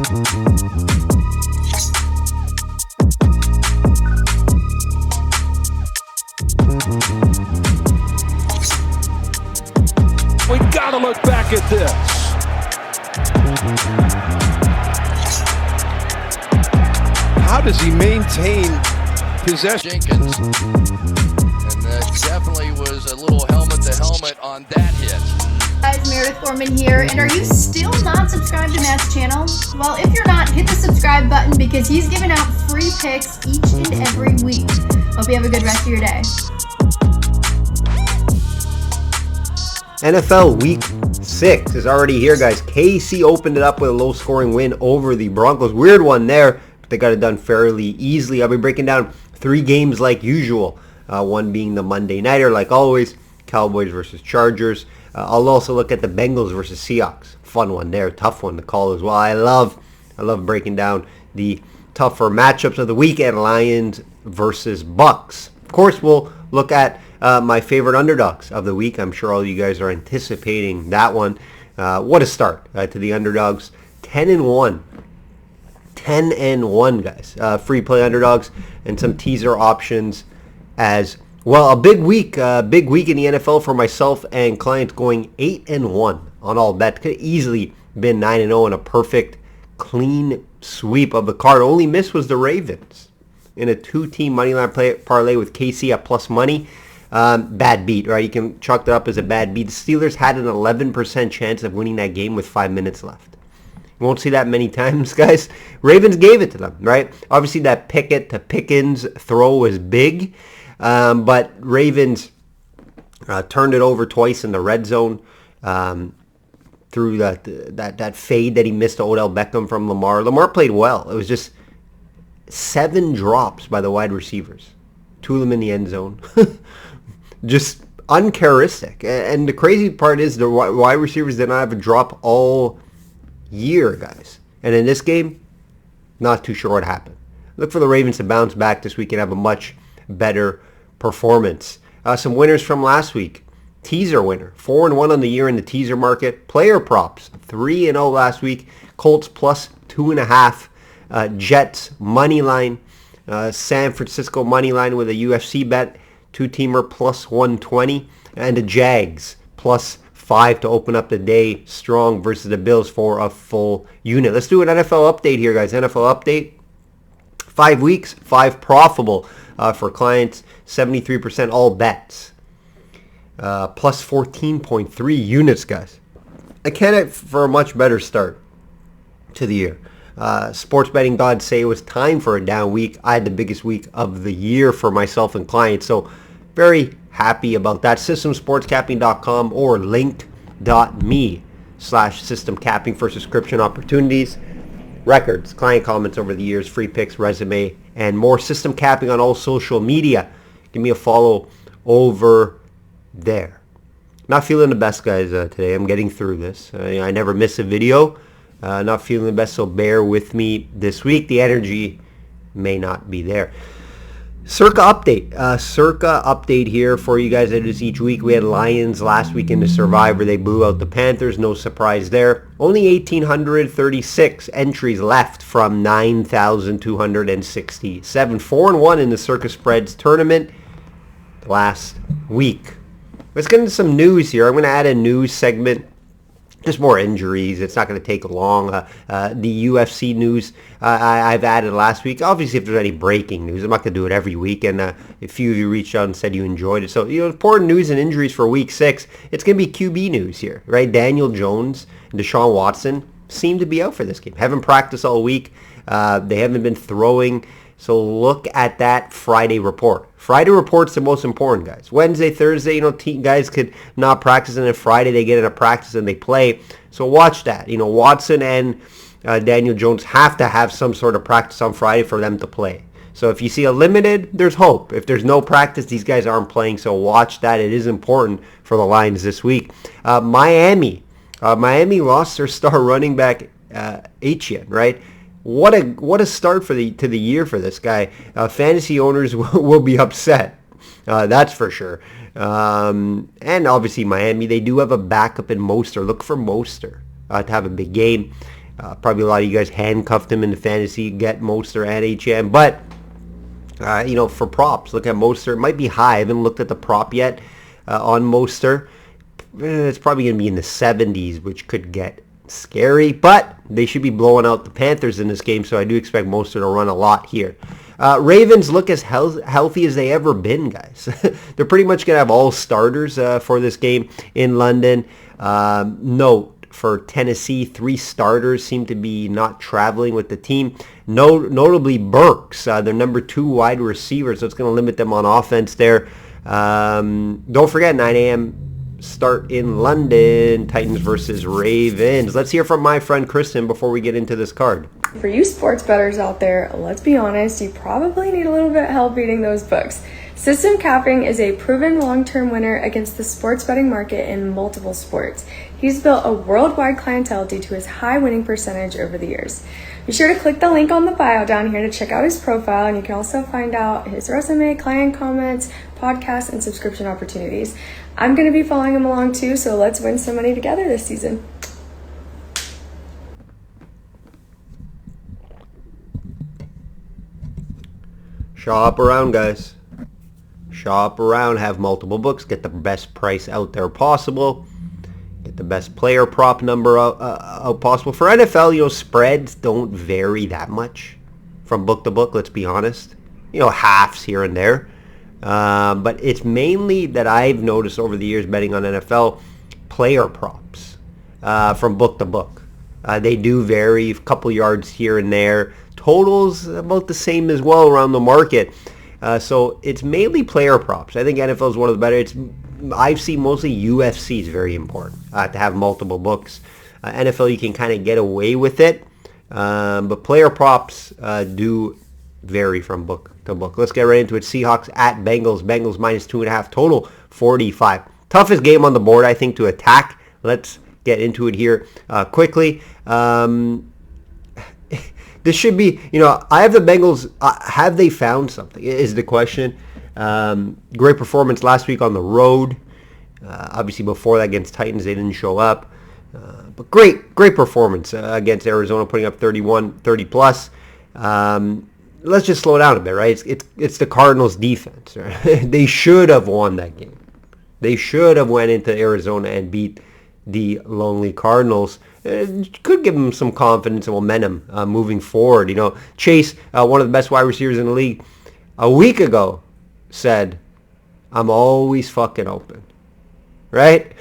We gotta look back at this. How does he maintain possession? Jenkins, and that definitely was a little helmet to helmet on that hit. Guys, Meredith Foreman here, and are you still not subscribed to Matt's channel? Well, if you're not, hit the subscribe button because he's giving out free picks each and every week. Hope you have a good rest of your day. NFL Week 6 is already here, guys. KC opened it up with a low-scoring win over the Broncos. Weird one there, but they got it done fairly easily. I'll be breaking down 3 games like usual. One being the Monday Nighter, like always, Cowboys versus Chargers. I'll also look at the Bengals versus Seahawks. Fun one there, tough one to call as well. I love breaking down the tougher matchups of the weekend, Lions versus Bucs. Of course, we'll look at my favorite underdogs of the week. I'm sure all you guys are anticipating that one. What a start to the underdogs. 10-1. 10-1, guys. Free play underdogs and some teaser options as well. A big week in the NFL for myself and clients, going 8-1 on all bets. Could have easily been 9-0 and a perfect clean sweep of the card. Only miss was the Ravens in a 2-team moneyline parlay with KC at plus money. Bad beat, right? You can chalk that up as a bad beat. The Steelers had an 11% chance of winning that game with 5 minutes left. You won't see that many times, guys. Ravens gave it to them, right? Obviously, that Pickett to Pickens throw was big, but Ravens turned it over twice in the red zone through that fade that he missed to Odell Beckham from Lamar. Lamar played well. It was just 7 drops by the wide receivers. 2 of them in the end zone. Just uncharacteristic. And the crazy part is the wide receivers did not have a drop all year, guys. And in this game, not too sure what happened. Look for the Ravens to bounce back this week and have a much better performance. Some winners from last week. Teaser winner, 4-1 on the year in the teaser market. Player props, 3-0 last week. Colts plus 2.5. Jets money line. San Francisco money line with a UFC bet. 2-teamer plus 120. And the Jags plus 5 to open up the day strong versus the Bills for a full unit. Let's do an NFL update here, guys. NFL update. 5 weeks, 5 profitable for clients. 73% all bets. Plus 14.3 units, guys. I can't for a much better start to the year. Sports betting gods say it was time for a down week. I had the biggest week of the year for myself and clients, so very happy about that. Systemsportscapping.com or link.me/systemcapping for subscription opportunities, records, client comments over the years, free picks, resume, and more. System Capping on all social media. Give me a follow over there. Not feeling the best, guys, today. I'm getting through this. I never miss a video. Not feeling the best, so bear with me this week. The energy may not be there. Circa update here for you guys. It is each week. We had Lions last week in the Survivor. They blew out the Panthers. No surprise there. Only 1,836 entries left from 9,267. 4-1 in the Circa Spreads tournament last week. Let's get into some news here. I'm going to add a news segment. Just more injuries. It's not going to take long. The UFC news I've added last week. Obviously, if there's any breaking news, I'm not going to do it every week. And a few of you reached out and said you enjoyed it. So, important news and injuries for Week 6. It's going to be QB news here, right? Daniel Jones and Deshaun Watson seem to be out for this game. Haven't practiced all week. They haven't been throwing. So look at that Friday report. Friday report's the most important, guys. Wednesday, Thursday, guys could not practice, and then Friday they get into practice and they play. So watch that. Watson and Daniel Jones have to have some sort of practice on Friday for them to play. So if you see a limited, there's hope. If there's no practice, these guys aren't playing. So watch that. It is important for the Lions this week. Miami lost their star running back, Etienne, right? What a start to the year for this guy. Fantasy owners will be upset. That's for sure. And obviously Miami, they do have a backup in Mostert. Look for Mostert to have a big game. Probably a lot of you guys handcuffed him in the fantasy, get Mostert and HM. But, for props, look at Mostert. It might be high. I haven't looked at the prop yet on Mostert. It's probably going to be in the 70s, which could get scary. But they should be blowing out the Panthers in this game, so I do expect Mostert to run a lot here. Ravens look as healthy as they ever been, guys. They're pretty much going to have all starters for this game in London. Note, for Tennessee, 3 starters seem to be not traveling with the team. Notably Burks, their number 2 wide receiver, so it's going to limit them on offense there. Don't forget, 9 a.m. start in London, Titans versus Ravens. Let's hear from my friend Kristen before we get into this card. For you sports bettors out there, let's be honest, you probably need a little bit of help beating those books. System capping is a proven long-term winner against the sports betting market in multiple sports. He's built a worldwide clientele due to his high winning percentage over the years. Be sure to click the link on the bio down here to check out his profile, and you can also find out his resume, client comments, podcasts, and subscription opportunities. I'm going to be following him along too, so let's win some money together this season. Shop around, guys. Shop around, have multiple books, get the best price out there possible, get the best player prop number out possible. For NFL, spreads don't vary that much from book to book, let's be honest. Halves here and there. But it's mainly that I've noticed over the years betting on NFL player props from book to book. They do vary, a couple yards here and there. Totals about the same as well around the market. So it's mainly player props. I think NFL is one of the better. I've seen mostly UFC is very important to have multiple books. NFL, you can kind of get away with it. But player props do vary from book to book. Let's get right into it. Seahawks at Bengals. Bengals minus 2.5. Total 45. Toughest game on the board, I think, to attack. Let's get into it here quickly. This should be, I have the Bengals. Have they found something is the question. Great performance last week on the road. Obviously, before that against Titans, they didn't show up. But great performance against Arizona, putting up 30 plus. Let's just slow down a bit, right? It's the Cardinals' defense. Right? They should have won that game. They should have went into Arizona and beat the lonely Cardinals. It could give them some confidence and momentum moving forward. Chase, one of the best wide receivers in the league, a week ago said, "I'm always fucking open." Right?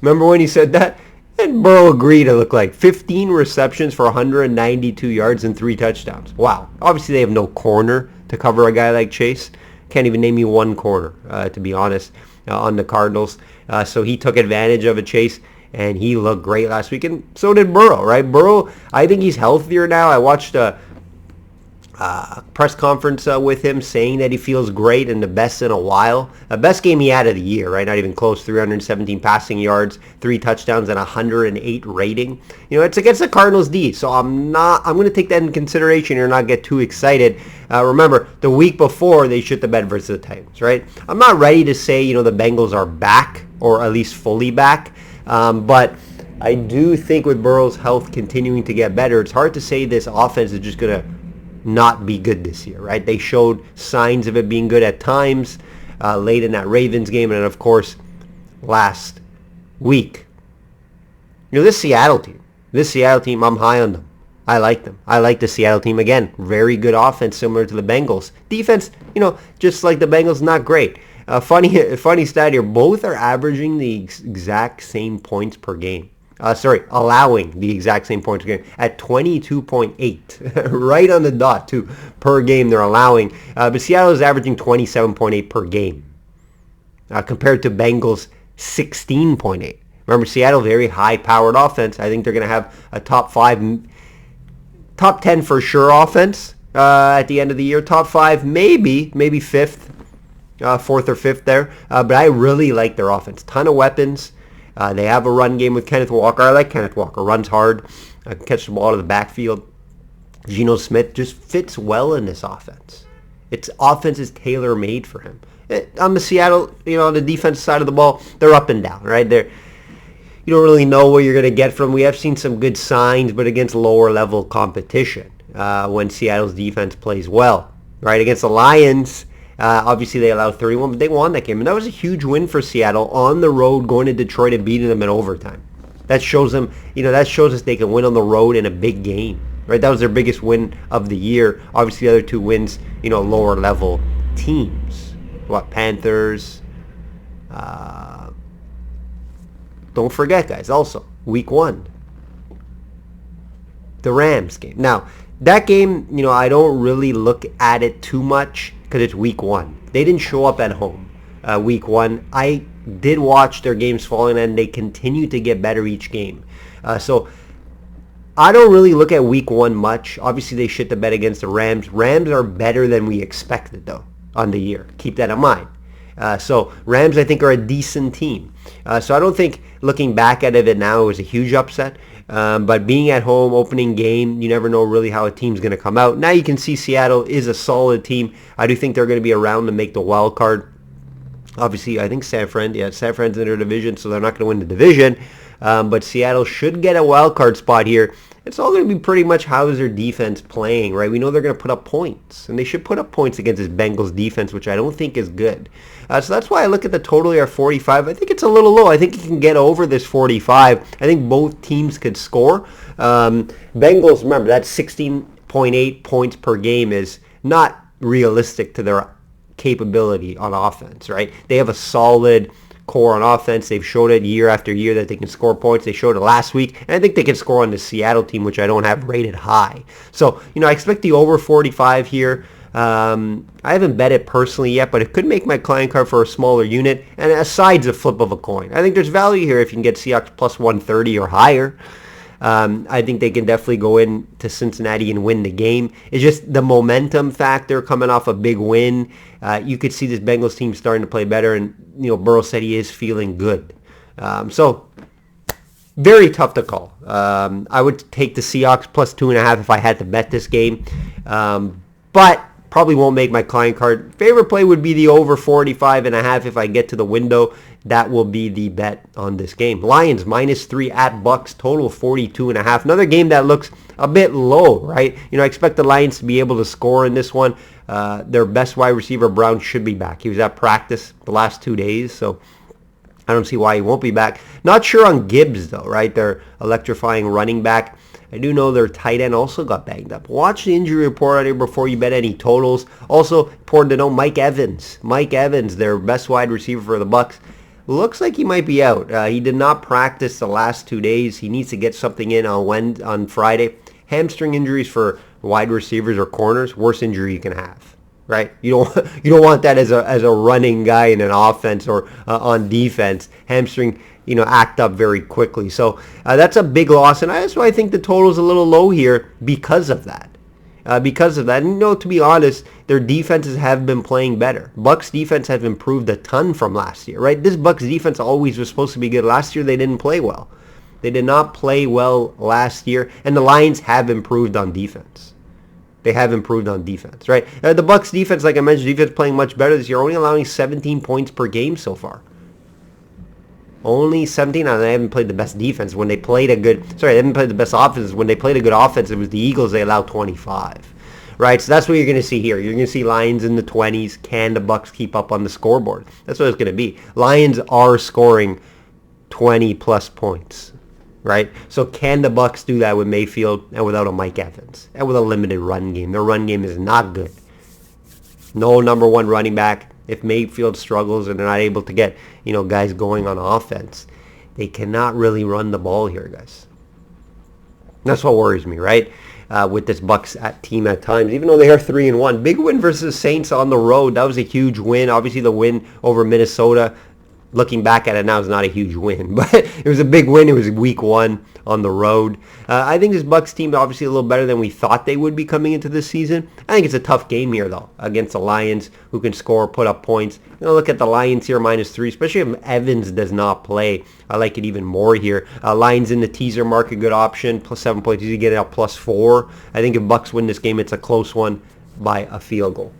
Remember when he said that? And Burrow agreed to look like 15 receptions for 192 yards and 3 touchdowns. Wow. Obviously, they have no corner to cover a guy like Chase. Can't even name you one corner, to be honest, on the Cardinals. So he took advantage of a Chase. And he looked great last week, and so did Burrow, right? Burrow, I think he's healthier now. I watched a press conference with him saying that he feels great and the best in a while. The best game he had of the year, right? Not even close. 317 passing yards, 3 touchdowns, and 108 rating. It's against the Cardinals D, so I'm going to take that in consideration or not get too excited. Remember, the week before, they shit the bed versus the Titans, right? I'm not ready to say, the Bengals are back, or at least fully back. But I do think with Burrow's health continuing to get better, it's hard to say this offense is just going to not be good this year, right? They showed signs of it being good at times late in that Ravens game, and of course last week. This Seattle team, I'm high on them. I like them. I like the Seattle team. Again, very good offense, similar to the Bengals. Defense, just like the Bengals, not great. Funny stat here. Both are averaging the exact same points per game. Allowing the exact same points per game at 22.8. Right on the dot, too, per game they're allowing. But Seattle is averaging 27.8 per game compared to Bengals 16.8. Remember, Seattle, very high-powered offense. I think they're going to have a top 10 for sure offense at the end of the year. Top 5, maybe 5th. 4th or 5th there. But I really like their offense. Ton of weapons. They have a run game with Kenneth Walker. I like Kenneth Walker. Runs hard. Can catch the ball out of the backfield. Geno Smith just fits well in this offense. Its offense is tailor-made for him. On the Seattle, on the defensive side of the ball, they're up and down, right? They're, you don't really know what you're going to get from. We have seen some good signs, but against lower level competition when Seattle's defense plays well, right? Against the Lions, obviously they allowed 31, but they won that game. And that was a huge win for Seattle on the road, going to Detroit and beating them in overtime. That shows them, that shows us they can win on the road in a big game, right? That was their biggest win of the year. Obviously, the other two wins, lower level teams. Panthers. Don't forget, guys, also, week 1. The Rams game. Now, that game, I don't really look at it too much because it's week 1. They didn't show up at home week 1. I did watch their games falling, and they continue to get better each game. So I don't really look at week 1 much. Obviously, they shit the bed against the Rams. Rams are better than we expected, though, on the year. Keep that in mind. So Rams, I think, are a decent team. So I don't think, looking back at it now, it was a huge upset. But being at home, opening game, you never know really how a team's going to come out. Now you can see Seattle is a solid team. I do think they're going to be around to make the wild card. Obviously, I think San Fran's in their division, so they're not going to win the division. But Seattle should get a wild card spot here. It's all going to be pretty much how is their defense playing, right? We know they're going to put up points, and they should put up points against this Bengals defense, which I don't think is good. So that's why I look at the total here at 45. I think it's a little low. I think you can get over this 45. I think both teams could score. Bengals, remember, that 16.8 points per game is not realistic to their capability on offense, right? They have a solid core on offense. They've showed it year after year that they can score points. They showed it last week, and I think they can score on the Seattle team, which I don't have rated high. So, I expect the over 45 here. I haven't bet it personally yet, but it could make my client card for a smaller unit, and aside's a flip of a coin. I think there's value here if you can get Seahawks plus 130 or higher. I think they can definitely go in to Cincinnati and win the game. It's just the momentum factor coming off a big win. You could see this Bengals team starting to play better, and Burrow said he is feeling good. So very tough to call. I would take the Seahawks plus 2.5 if I had to bet this game, but probably won't make my client card. Favorite play would be the over 45.5 if I get to the window. That will be the bet on this game. Lions -3 at Bucs, total 42.5. Another game that looks a bit low, right? I expect the Lions to be able to score in this one. Their best wide receiver, Brown, should be back. He was at practice the last 2 days, so I don't see why he won't be back. Not sure on Gibbs, though, right? Their electrifying running back. I do know their tight end also got banged up. Watch the injury report out here before you bet any totals. Also, important to know, Mike Evans. Mike Evans, their best wide receiver for the Bucs, looks like he might be out. He did not practice the last 2 days. He needs to get something in on Friday. Hamstring injuries for wide receivers or corners, worst injury you can have, right? You don't want that as a running guy in an offense or on defense. Hamstring, act up very quickly. So that's a big loss, and that's why I think the total is a little low here because of that. And, to be honest, their defenses have been playing better. Bucs defense have improved a ton from last year, right? This Bucs defense always was supposed to be good. Last year, they didn't play well. They did not play well last year, and the Lions have improved on defense. They have improved on defense, right? The Bucs defense, like I mentioned, defense playing much better this year, only allowing 17 points per game so far. Only 17, and they haven't played the best defense. When they played they haven't played the best offense. When they played a good offense, it was the Eagles. They allowed 25, right? So that's what you're going to see here. You're going to see Lions in the 20s. Can the Bucs keep up on the scoreboard? That's what it's going to be. Lions are scoring 20-plus points, right? So can the Bucs do that with Mayfield and without a Mike Evans and with a limited run game? Their run game is not good. No number one running back. If Mayfield struggles and they're not able to get, guys going on offense, they cannot really run the ball here, guys. That's what worries me, right? With this Bucs team at times, even though they are 3-1. Big win versus Saints on the road. That was a huge win. Obviously, the win over Minnesota, looking back at it now, is not a huge win, but it was a big win. It was week 1 on the road. I think this Bucs team is obviously a little better than we thought they would be coming into this season. I think it's a tough game here, though, against the Lions, who can score, put up points. Look at the Lions here, -3, especially if Evans does not play. I like it even more here. Lions in the teaser market, good option, plus 7 points. You get it out +4. I think if Bucs win this game, it's a close one by a field goal.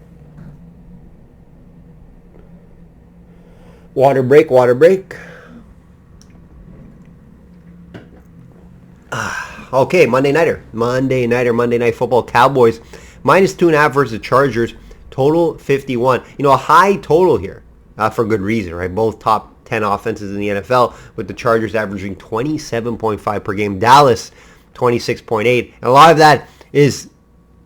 Water break. Okay, Monday Night Football. Cowboys -2.5 versus the Chargers. Total 51. A high total here for good reason, right? Both top 10 offenses in the NFL, with the Chargers averaging 27.5 per game. Dallas 26.8. And a lot of that is,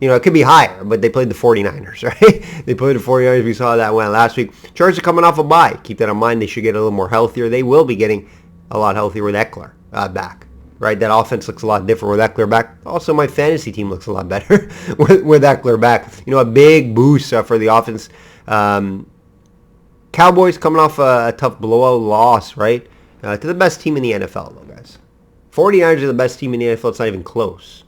it could be higher, but they played the 49ers, right? They played the 49ers. We saw that went last week. Chargers are coming off a bye. Keep that in mind. They should get a little more healthier. They will be getting a lot healthier with Eckler back. Right, that offense looks a lot different with Eckler back. Also, my fantasy team looks a lot better with Eckler back. A big boost for the offense. Cowboys coming off a tough blowout loss, right, to the best team in the NFL, though, guys. 49ers are the best team in the NFL. It's not even close.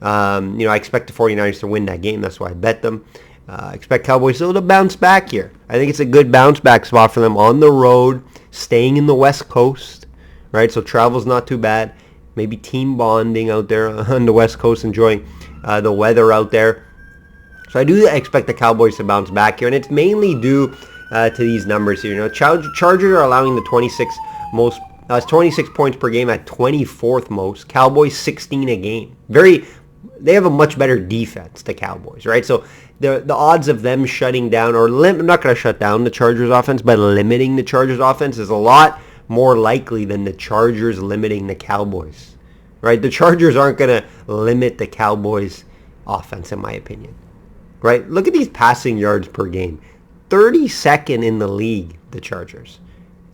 I expect the 49ers to win that game. That's why I bet them. I expect Cowboys still to bounce back here. I think it's a good bounce back spot for them on the road, staying in the West Coast. Right, so travel's not too bad. Maybe team bonding out there on the West Coast, enjoying the weather out there. So I do expect the Cowboys to bounce back here, and it's mainly due to these numbers here. Chargers are allowing the 26 points per game at 24th most. Cowboys 16 a game. They have a much better defense, the Cowboys, right? So the odds of them shutting down, I'm not going to shut down the Chargers offense, but limiting the Chargers offense is a lot more likely than the Chargers limiting the Cowboys, right? The Chargers aren't going to limit the Cowboys offense, in my opinion, right? Look at these passing yards per game. 32nd in the league, the Chargers,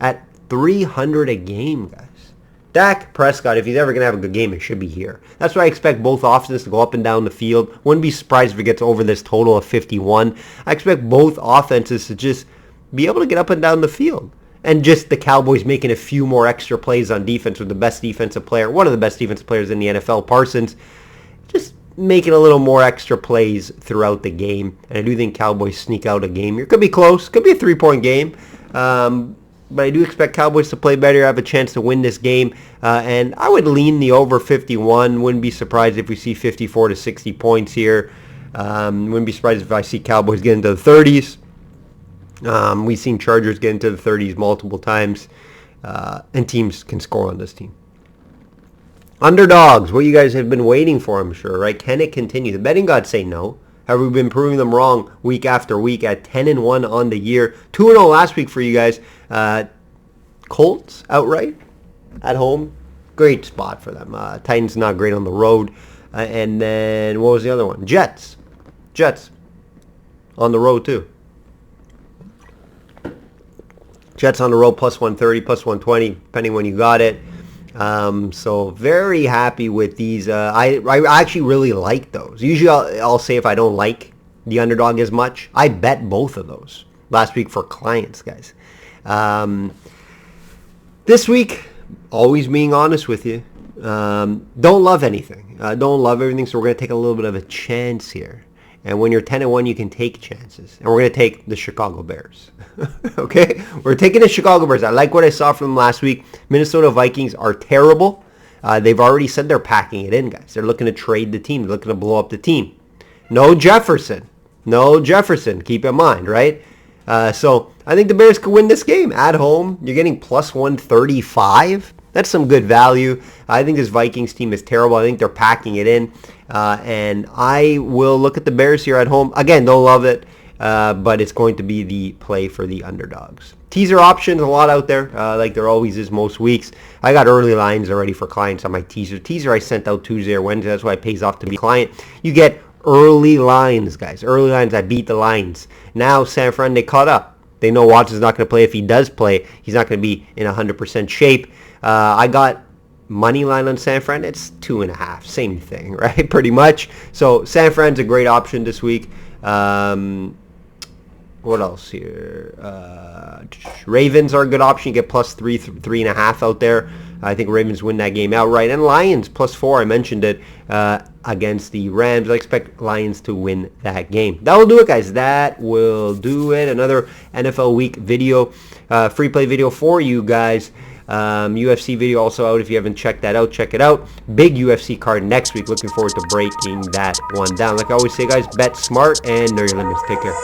at 300 a game, guys. Dak Prescott, if he's ever going to have a good game, it should be here. That's why I expect both offenses to go up and down the field. Wouldn't be surprised if it gets over this total of 51. I expect both offenses to just be able to get up and down the field. And just the Cowboys making a few more extra plays on defense with the best defensive player, one of the best defensive players in the NFL, Parsons, just making a little more extra plays throughout the game. And I do think Cowboys sneak out a game here. Could be close. Could be a 3-point game. But I do expect Cowboys to play better, have a chance to win this game. And I would lean the over 51. Wouldn't be surprised if we see 54 to 60 points here. Wouldn't be surprised if I see Cowboys get into the 30s. We've seen Chargers get into the 30s multiple times, and teams can score on this team. Underdogs, what you guys have been waiting for, I'm sure, right? Can it continue? The betting gods say no. Have we been proving them wrong week after week at 10-1 on the year? 2-0 last week for you guys. Colts outright at home. Great spot for them. Titans not great on the road. And then, what was the other one? Jets on the road too. Jets on the road plus 130, plus 120, depending when you got it. So very happy with these. I actually really like those. Usually I'll say if I don't like the underdog as much, I bet both of those last week for clients, guys. This week, always being honest with you, don't love anything. Don't love everything, so we're going to take a little bit of a chance here. And when you're 10-1, you can take chances. And we're going to take the Chicago Bears. Okay? We're taking the Chicago Bears. I like what I saw from them last week. Minnesota Vikings are terrible. They've already said they're packing it in, guys. They're looking to trade the team. They're looking to blow up the team. No Jefferson. Keep in mind, right? So I think the Bears could win this game at home. You're getting plus 135. That's some good value. I think this Vikings team is terrible. I think they're packing it in. And I will look at the Bears here at home. Again, don't love it, but it's going to be the play for the underdogs. Teaser options, a lot out there, like there always is most weeks. I got early lines already for clients on my teaser. Teaser I sent out Tuesday or Wednesday. That's why it pays off to be a client. You get early lines, guys. Early lines, I beat the lines. Now San Fran, they caught up. They know Watson's not going to play. If he does play, he's not going to be in 100% shape. I got money line on San Fran. It's 2.5. Same thing, right? Pretty much. So San Fran's a great option this week. What else here? Ravens are a good option. You get plus 3.5 out there. I think Ravens win that game outright. And Lions plus 4. I mentioned it against the Rams. I expect Lions to win that game. That will do it, guys. That will do it. Another NFL Week video, free play video for you guys. UFC video also out. If you haven't checked that out, check it out. Big UFC card next week. Looking forward to breaking that one down. Like I always say, guys, bet smart and know your limits. Take care.